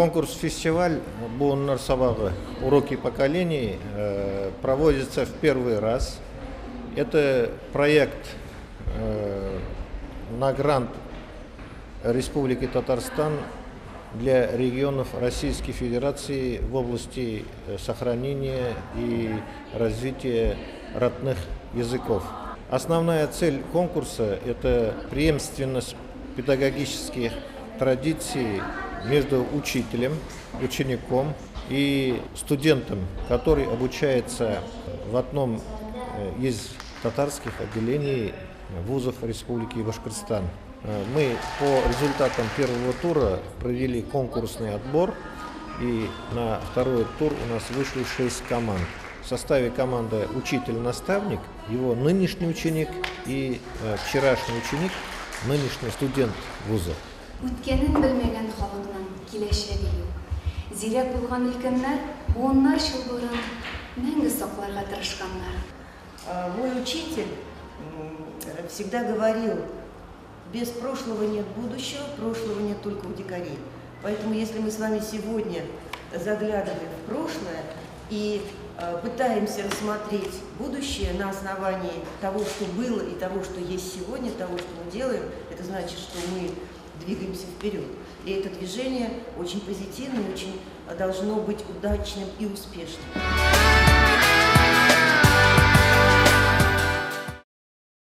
Конкурс-фестиваль «Буыннар сабағы. Уроки поколений» проводится в первый раз. Это проект на грант Республики Татарстан для регионов Российской Федерации в области сохранения и развития родных языков. Основная цель конкурса – это преемственность педагогических традиций между учителем, учеником и студентом, который обучается в одном из татарских отделений вузов Республики Башкортостан. Мы по результатам первого тура провели конкурсный отбор, и на второй тур у нас вышли 6 команд. В составе команды учитель-наставник, его нынешний ученик и вчерашний ученик, нынешний студент вуза. Үткәнен белмәгән халыкның киләчәге юк. Зирәк булган өлкәннәр буыннар чылбырын мәңге сакларга тырышканнар. Мой учитель всегда говорил: без прошлого нет будущего, прошлого нет только у дикарей. Поэтому если мы с вами сегодня заглядываем в прошлое и пытаемся рассмотреть будущее на основании того, что было и того, что есть сегодня, того, что мы делаем, это значит, что мы двигаемся вперед. И это движение очень позитивное, очень должно быть удачным и успешным.